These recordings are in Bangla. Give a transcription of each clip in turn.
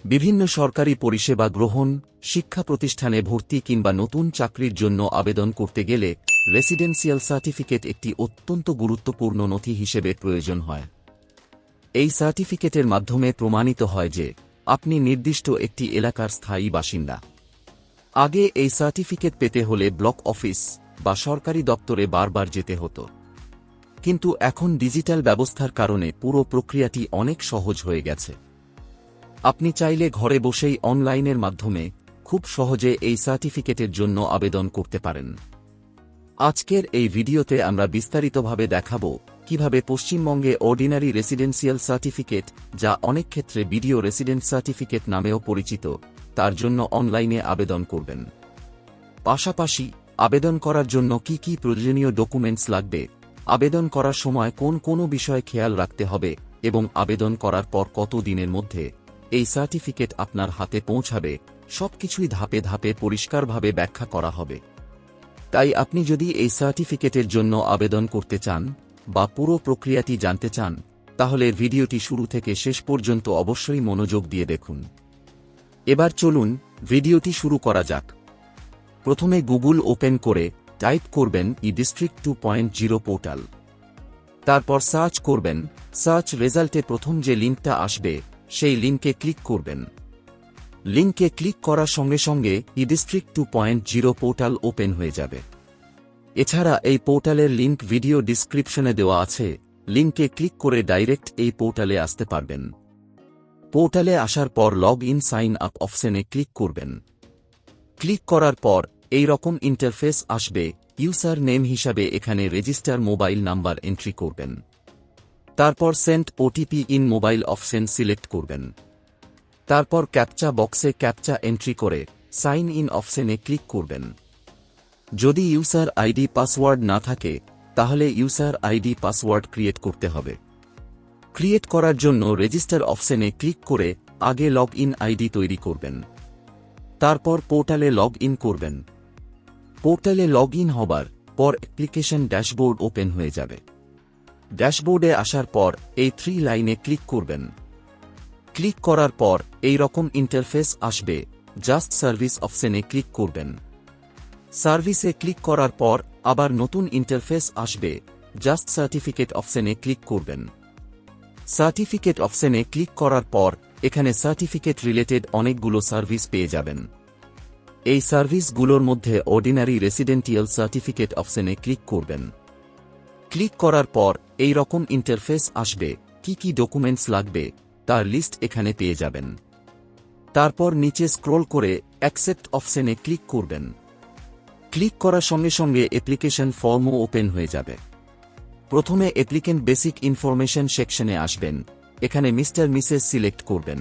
বিভিন্ন সরকারি পরিষেবা গ্রহণ, শিক্ষা প্রতিষ্ঠানে ভর্তি কিংবা নতুন চাকরির জন্য আবেদন করতে গেলে রেসিডেন্সিয়াল সার্টিফিকেট একটি অত্যন্ত গুরুত্বপূর্ণ নথি হিসেবে প্রয়োজন হয়। এই সার্টিফিকেটের মাধ্যমে প্রমাণিত হয় যে আপনি নির্দিষ্ট একটি এলাকার স্থায়ী বাসিন্দা। আগে এই সার্টিফিকেট পেতে হলে ব্লক অফিস বা সরকারি দপ্তরে বারবার যেতে হতো, কিন্তু এখন ডিজিটাল ব্যবস্থার কারণে পুরো প্রক্রিয়াটি অনেক সহজ হয়ে গেছে। আপনি চাইলে ঘরে বসেই অনলাইনের মাধ্যমে খুব সহজে এই সার্টিফিকেটের জন্য আবেদন করতে পারেন। আজকের এই ভিডিওতে আমরা বিস্তারিতভাবে দেখাব কিভাবে পশ্চিমবঙ্গে অর্ডিনারি রেসিডেন্সিয়াল সার্টিফিকেট, যা অনেক ক্ষেত্রে বিডিও রেসিডেন্ট সার্টিফিকেট নামেও পরিচিত, তার জন্য অনলাইনে আবেদন করবেন। পাশাপাশি আবেদন করার জন্য কি কি প্রয়োজনীয় ডকুমেন্টস লাগবে, আবেদন করার সময় কোন কোন বিষয় খেয়াল রাখতে হবে এবং আবেদন করার পর কত দিনের মধ্যে এই সার্টিফিকেট আপনার হাতে পৌঁছাবে, সবকিছুই ধাপে ধাপে পরিষ্কারভাবে ব্যাখ্যা করা হবে। তাই আপনি যদি এই সার্টিফিকেটের জন্য আবেদন করতে চান বা পুরো প্রক্রিয়াটি জানতে চান, তাহলে ভিডিওটি শুরু থেকে শেষ পর্যন্ত অবশ্যই মনোযোগ দিয়ে দেখুন। এবার চলুন ভিডিওটি শুরু করা যাক। প্রথমে গুগল ওপেন করে টাইপ করবেন ই-ডিস্ট্রিক্ট 2.0 পোর্টাল। তারপর সার্চ করবেন। সার্চ রেজাল্টে প্রথম যে লিঙ্কটা আসবে সেই লিঙ্কে ক্লিক করবেন। লিঙ্কে ক্লিক করার সঙ্গে সঙ্গে ই-ডিস্ট্রিক্ট 2.0 পোর্টাল ওপেন হয়ে যাবে। এছাড়া এই পোর্টালের লিঙ্ক ভিডিও ডিসক্রিপশনে দেওয়া আছে, লিঙ্কে ক্লিক করে ডাইরেক্ট এই পোর্টালে আসতে পারবেন। পোর্টালে আসার পর লগ ইন সাইন আপ অপশনে ক্লিক করবেন। ক্লিক করার পর এই রকম ইন্টারফেস আসবে। ইউজার নেম হিসাবে এখানে রেজিস্টার মোবাইল নাম্বার এন্ট্রি করবেন। তারপর send OTP in mobile option select করবেন। তারপর ক্যাপচা বক্সে ক্যাপচা এন্ট্রি করে সাইন ইন অপশনে ক্লিক করবেন। যদি ইউজার আইডি পাসওয়ার্ড না থাকে, তাহলে ইউজার আইডি পাসওয়ার্ড ক্রিয়েট করতে হবে। ক্রিয়েট করার জন্য রেজিস্টার অপশনে ক্লিক করে আগে লগ ইন আইডি তৈরি করবেন। তারপর পোর্টালে লগ ইন করবেন। পোর্টালে লগ ইন হবার পর অ্যাপ্লিকেশন ড্যাশবোর্ড ওপেন হয়ে যাবে। ড্যাশবোর্ডে আসার পর এই 3 লাইনে ক্লিক করবেন। ক্লিক করার পর এই রকম ইন্টারফেস আসবে। জাস্ট সার্ভিস অপশনে ক্লিক করবেন। সার্ভিসে ক্লিক করার পর আবার নতুন ইন্টারফেস আসবে। জাস্ট সার্টিফিকেট অপশনে ক্লিক করবেন। সার্টিফিকেট অপশনে ক্লিক করার পর এখানে সার্টিফিকেট রিলেটেড অনেকগুলো সার্ভিস পেয়ে যাবেন। এই সার্ভিসগুলোর মধ্যে অর্ডিনারি রেসিডেন্টিয়াল সার্টিফিকেট অপশনে ক্লিক করবেন। ক্লিক করার পর এই রকম ইন্টারফেস আসবে। কি কি ডকুমেন্টস লাগবে তার লিস্ট এখানে পেয়ে যাবেন। তারপর নিচে স্ক্রল করে অ্যাকসেপ্ট অপশনে ক্লিক করবেন। ক্লিক করার সঙ্গে সঙ্গে অ্যাপ্লিকেশন ফর্মও ওপেন হয়ে যাবে। প্রথমে অ্যাপ্লিকেন্ট বেসিক ইনফরমেশন সেকশনে আসবেন। এখানে মিস্টার মিসেস সিলেক্ট করবেন।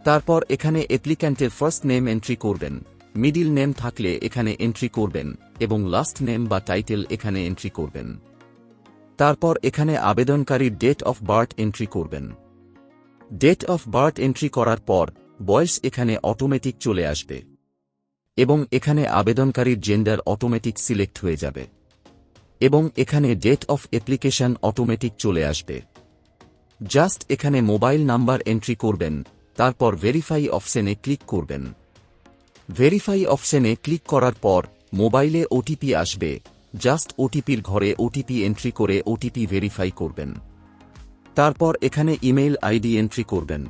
তারপর এখানে অ্যাপ্লিক্যান্টের ফার্স্ট নেম এন্ট্রি করবেন, মিডিল নেম থাকলে এখানে এন্ট্রি করবেন এবং লাস্ট নেম বা টাইটেল এখানে এন্ট্রি করবেন। তারপর এখানে আবেদনকারীর ডেট অফ বার্থ এন্ট্রি করবেন। ডেট অফ বার্থ এন্ট্রি করার পর বয়স এখানে অটোমেটিক চলে আসবে এবং এখানে আবেদনকারীর জেন্ডার অটোমেটিক সিলেক্ট হয়ে যাবে এবং এখানে ডেট অফ অ্যাপ্লিকেশন অটোমেটিক চলে আসবে। জাস্ট এখানে মোবাইল নাম্বার এন্ট্রি করবেন। তারপর ভেরিফাই অপশনে ক্লিক করবেন। ভেরিফাই অপশনে ক্লিক করার পর মোবাইলে ওটিপি আসবে। জাস্ট ওটিপির ঘরে ওটিপি এন্ট্রি করে ওটিপি ভেরিফাই করবেন। তারপর এখানে ইমেইল আইডি এন্ট্রি করবেন।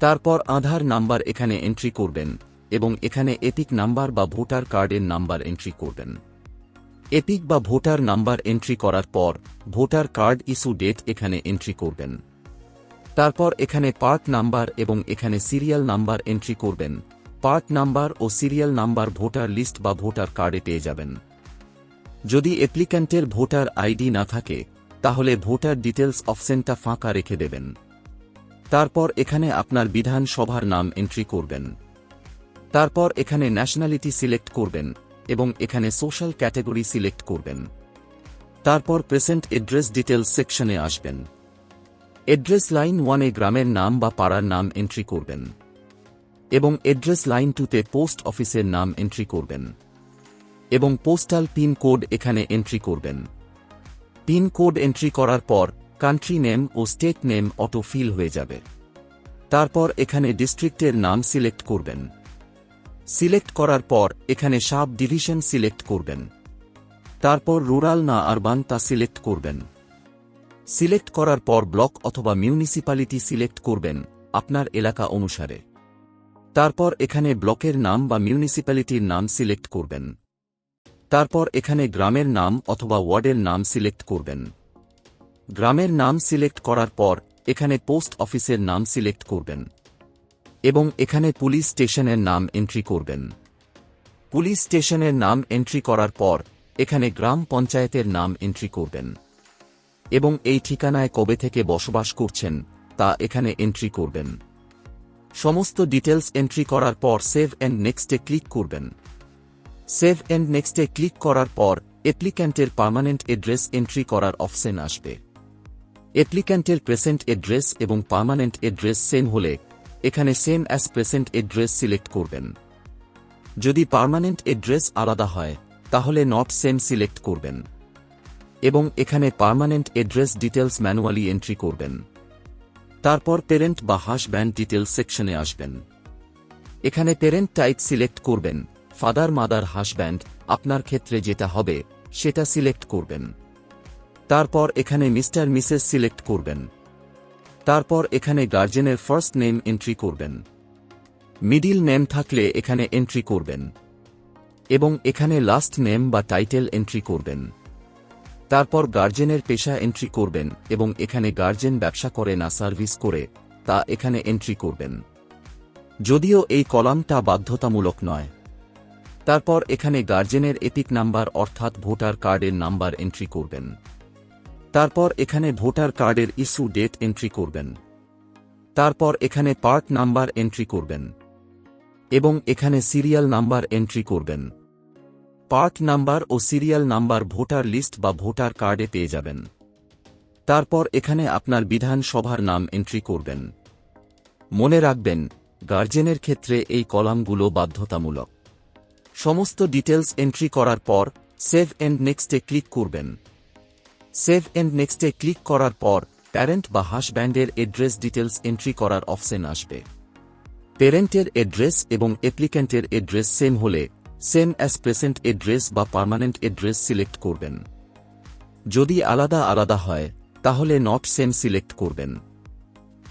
তারপর আধার নাম্বার এখানে এন্ট্রি করবেন এবং এখানে এপিক নাম্বার বা ভোটার কার্ডের নাম্বার এন্ট্রি করবেন। এপিক বা ভোটার নাম্বার এন্ট্রি করার পর ভোটার কার্ড ইস্যু ডেট এখানে এন্ট্রি করবেন। তারপর এখানে পার্ট নাম্বার এবং এখানে সিরিয়াল নাম্বার এন্ট্রি করবেন। পার্ট নাম্বার ও সিরিয়াল নাম্বার ভোটার লিস্ট বা ভোটার কার্ডে পেয়ে যাবেন। যদি অ্যাপ্লিক্যান্টের ভোটার আইডি না থাকে, তাহলে ভোটার ডিটেলস অপশনটা ফাঁকা রেখে দেবেন। তারপর এখানে আপনার বিধানসভার নাম এন্ট্রি করবেন। তারপর এখানে ন্যাশনালিটি সিলেক্ট করবেন এবং এখানে সোশ্যাল ক্যাটাগরি সিলেক্ট করবেন। তারপর প্রেজেন্ট অ্যাড্রেস ডিটেলস সেকশনে আসবেন। অ্যাড্রেস লাইন 1 এ গ্রামের নাম বা পাড়ার নাম এন্ট্রি করবেন এবং অ্যাড্রেস লাইন 2 তে পোস্ট অফিসের নাম এন্ট্রি করবেন এবং পোস্টাল পিন কোড এখানে এন্ট্রি করবেন। পিন কোড এন্ট্রি করার পর কান্ট্রি নেম ও স্টেট নেম অটো ফিল হয়ে যাবে। তারপর এখানে ডিস্ট্রিক্টের নাম সিলেক্ট করবেন। সিলেক্ট করার পর এখানে সাব ডিভিশন সিলেক্ট করবেন। তারপর রুরাল না আরবান তা সিলেক্ট করবেন। সিলেক্ট করার পর ব্লক অথবা মিউনিসিপ্যালিটি সিলেক্ট করবেন আপনার এলাকা অনুসারে। তারপর এখানে ব্লকের নাম বা মিউনিসিপ্যালিটির নাম সিলেক্ট করবেন। তারপর এখানে গ্রামের নাম অথবা ওয়ার্ডের নাম সিলেক্ট করবেন। গ্রামের নাম সিলেক্ট করার পর এখানে পোস্ট অফিসের নাম সিলেক্ট করবেন এবং এখানে পুলিশ স্টেশনের নাম এন্ট্রি করবেন। পুলিশ স্টেশনের নাম এন্ট্রি করার পর এখানে গ্রাম পঞ্চায়েতের নাম এন্ট্রি করবেন এবং এই ঠিকানায় কবে থেকে বসবাস করছেন তা এখানে এন্ট্রি করবেন। সমস্ত ডিটেলস এন্ট্রি করার পর সেভ এন্ড নেক্সটে ক্লিক করবেন। সেভ এন্ড নেক্সটে ক্লিক করার পর অ্যাপ্লিক্যান্টের পার্মানেন্ট অ্যাড্রেস এন্ট্রি করার অপশন আসবে। অ্যাপ্লিক্যান্টের প্রেজেন্ট অ্যাড্রেস এবং পার্মানেন্ট অ্যাড্রেস সেম হলে এখানে same as present address select করবেন। যদি পার্মানেন্ট অ্যাড্রেস আলাদা হয় তাহলে নট সেম সিলেক্ট করবেন এবং এখানে permanent address details manually entry করবেন। তারপর প্যারেন্ট বা হাজব্যান্ড ডিটেলস সেকশনে আসবেন। এখানে প্যারেন্ট টাইপ সিলেক্ট করবেন, ফাদার মাদার হাজব্যান্ড আপনার ক্ষেত্রে যেটা হবে সেটা সিলেক্ট করবেন। তারপর এখানে মিস্টার মিসেস সিলেক্ট করবেন। তারপর এখানে গার্জেনের ফার্স্ট নেম এন্ট্রি করবেন। মিডিল নেম থাকলে এখানে এন্ট্রি করবেন এবং এখানে লাস্ট নেম বা টাইটেল এন্ট্রি করবেন। তারপর গার্জেনের পেশা এন্ট্রি করবেন এবং এখানে গার্জেন ব্যবসা করে না সার্ভিস করে তা এখানে এন্ট্রি করবেন, যদিও এই কলামটা বাধ্যতামূলক নয়। তারপর এখানে গার্জেনের এপিক নাম্বার অর্থাৎ ভোটার কার্ডের নাম্বার এন্ট্রি করবেন। তারপর এখানে ভোটার কার্ডের ইস্যু ডেট এন্ট্রি করবেন। তারপর এখানে পার্ট নাম্বার এন্ট্রি করবেন এবং এখানে সিরিয়াল নাম্বার এন্ট্রি করবেন। পার্ট নাম্বার ও সিরিয়াল নাম্বার ভোটার লিস্ট বা ভোটার কার্ডে পেয়ে যাবেন। তারপর এখানে আপনার বিধানসভার নাম এন্ট্রি করবেন। মনে রাখবেন, গার্জেনের ক্ষেত্রে এই কলামগুলো বাধ্যতামূলক। সমস্ত ডিটেলস এন্ট্রি করার পর সেভ এন্ড নেক্সটে ক্লিক করবেন। সেভ এন্ড নেক্সটে ক্লিক করার পর প্যারেন্ট বা হাজব্যান্ডের অ্যাড্রেস ডিটেলস এন্ট্রি করার অপশন আসবে। প্যারেন্টের অ্যাড্রেস এবং অ্যাপ্লিক্যান্টের অ্যাড্রেস সেম হলে সেম অ্যাজ প্রেজেন্ট অ্যাড্রেস বা পার্মানেন্ট অ্যাড্রেস সিলেক্ট করবেন। যদি আলাদা আলাদা হয় তাহলে নট সেম সিলেক্ট করবেন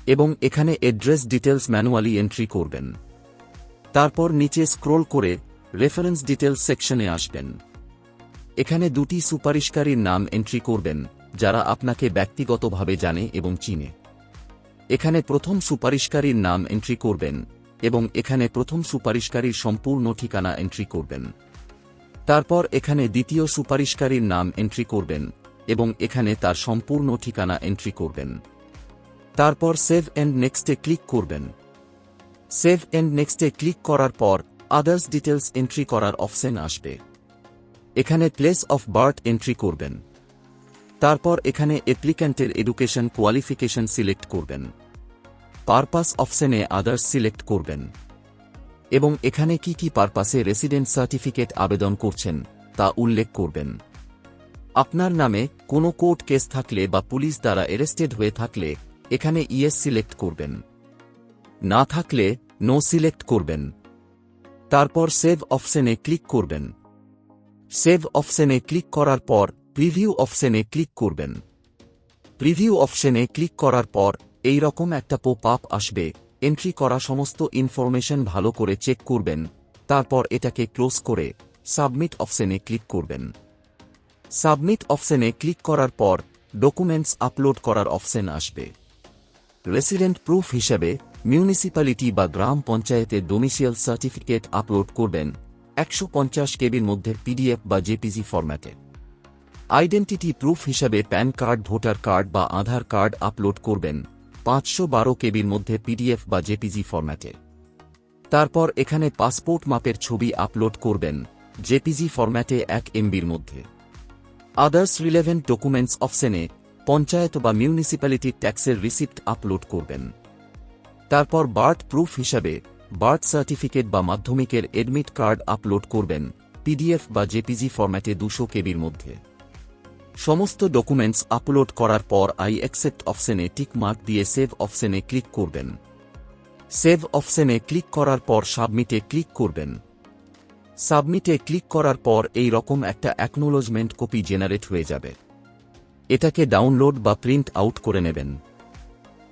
এবং এখানে অ্যাড্রেস ডিটেলস ম্যানুয়ালি এন্ট্রি করবেন। তারপর নিচে স্ক্রোল করে রেফারেন্স ডিটেলস সেকশনে আসবেন। এখানে দুটি সুপারিশকারীর নাম এন্ট্রি করবেন যারা আপনাকে ব্যক্তিগতভাবে জানে এবং চিনে। এখানে প্রথম সুপারিশকারীর নাম এন্ট্রি করবেন এবং এখানে প্রথম সুপারিশকারীর সম্পূর্ণ ঠিকানা এন্ট্রি করবেন। তারপর এখানে দ্বিতীয় সুপারিশকারীর নাম এন্ট্রি করবেন এবং এখানে তার সম্পূর্ণ ঠিকানা এন্ট্রি করবেন। তারপর সেভ এন্ড নেক্সটে ক্লিক করবেন। সেভ এন্ড নেক্সটে ক্লিক করার পর আদার্স ডিটেলস এন্ট্রি করার অপশন আসবে। এখানে প্লেস অফ বার্থ এন্ট্রি করবেন। তারপর এখানে অ্যাপ্লিক্যান্টের এডুকেশন কোয়ালিফিকেশন সিলেক্ট করবেন। পারপাস অপশনে আদার্স সিলেক্ট করবেন এবং এখানে কি কি পারপাসে রেসিডেন্ট সার্টিফিকেট আবেদন করছেন তা উল্লেখ করবেন। আপনার নামে কোনো কোর্ট কেস থাকলে বা পুলিশ দ্বারা অ্যারেস্টেড হয়ে থাকলে এখানে ইয়েস সিলেক্ট করবেন, না থাকলে নো সিলেক্ট করবেন। তারপর সেভ অপশনে ক্লিক করবেন। সেভ অপশনে ক্লিক করার পর প্রিভিউ অপশনে ক্লিক করবেন। প্রিভিউ অপশনে ক্লিক করার পর এই রকম একটা পপ আপ আসবে। এন্ট্রি করা সমস্ত ইনফরমেশন ভালো করে চেক করবেন, তারপর এটাকে ক্লোজ করে সাবমিট অপশনে ক্লিক করবেন। সাবমিট অপশনে ক্লিক করার পর ডকুমেন্টস আপলোড করার অপশন আসবে। রেসিডেন্ট প্রুফ হিসেবে মিউনিসিপ্যালিটি বা গ্রাম পঞ্চায়েতের ডোমিসিয়াল সার্টিফিকেট আপলোড করবেন 150 কেবির মধ্যে পিডিএফ বা জেপিজি ফরম্যাটে। আইডেন্টিটি প্রুফ হিসাবে প্যান কার্ড, ভোটার কার্ড বা আধার কার্ড আপলোড করবেন 512 কেবির মধ্যে পিডিএফ বা জেপিজি ফরম্যাটে। তারপর এখানে পাসপোর্ট মাপের ছবি আপলোড করবেন জেপিজি ফরম্যাটে 1 এমবির মধ্যে। আদার্স রিলেভেন্ট ডকুমেন্টস অপশনে পঞ্চায়েত বা মিউনিসিপ্যালিটি ট্যাক্সের রিসিপ্ট আপলোড করবেন। তারপর বার্থ প্রুফ হিসাবে বার্থ সার্টিফিকেট বা মাধ্যমিকের এডমিট কার্ড আপলোড করবেন পিডিএফ বা জেপিজি ফরম্যাটে 200 কেবির মধ্যে। সমস্ত ডকুমেন্টস আপলোড করার পর আই অ্যাকসেপ্ট অপশনে টিক মার্ক দিয়ে সেভ অপশনে ক্লিক করবেন। সেভ অপশনে ক্লিক করার পর সাবমিটে ক্লিক করবেন। সাবমিটে ক্লিক করার পর এই রকম একটা অ্যাকনোলজমেন্ট কপি জেনারেট হয়ে যাবে। এটাকে ডাউনলোড বা প্রিন্ট আউট করে নেবেন।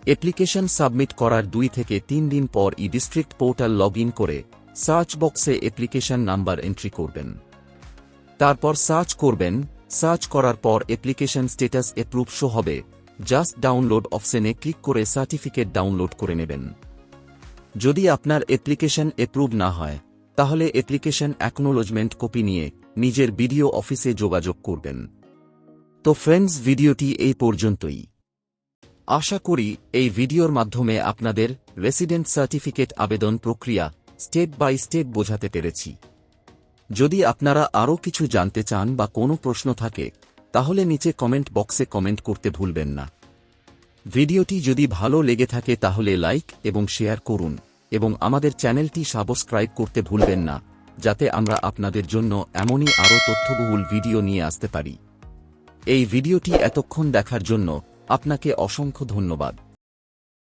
অ্যাপ্লিকেশন সাবমিট করার 2 থেকে 3 দিন পর ই-ডিস্ট্রিক্ট পোর্টাল লগ ইন করে সার্চ বক্সে অ্যাপ্লিকেশন নাম্বার এন্ট্রি করবেন। তারপর সার্চ করবেন। সার্চ করার পর অ্যাপ্লিকেশন স্ট্যাটাস অ্যাপ্রুভ শো হবে। জাস্ট ডাউনলোড অপশনে ক্লিক করে সার্টিফিকেট ডাউনলোড করে নেবেন। যদি আপনার অ্যাপ্লিকেশন অ্যাপ্রুভ না হয়, তাহলে অ্যাপ্লিকেশন অ্যাকনোলজমেন্ট কপি নিয়ে নিজের বিডিও অফিসে যোগাযোগ করবেন। তো ফ্রেন্ডস, ভিডিওটি এই পর্যন্তই। আশা করি এই ভিডিওর মাধ্যমে আপনাদের রেসিডেন্ট সার্টিফিকেট আবেদন প্রক্রিয়া স্টেপ বাই স্টেপ বোঝাতে পেরেছি। যদি আপনারা আরও কিছু জানতে চান বা কোনো প্রশ্ন থাকে, তাহলে নিচে কমেন্ট বক্সে কমেন্ট করতে ভুলবেন না। ভিডিওটি যদি ভালো লেগে থাকে তাহলে লাইক এবং শেয়ার করুন এবং আমাদের চ্যানেলটি সাবস্ক্রাইব করতে ভুলবেন না, যাতে আমরা আপনাদের জন্য এমনই আরও তথ্যবহুল ভিডিও নিয়ে আসতে পারি। এই ভিডিওটি এতক্ষণ দেখার জন্য আপনাকে অসংখ্য ধন্যবাদ।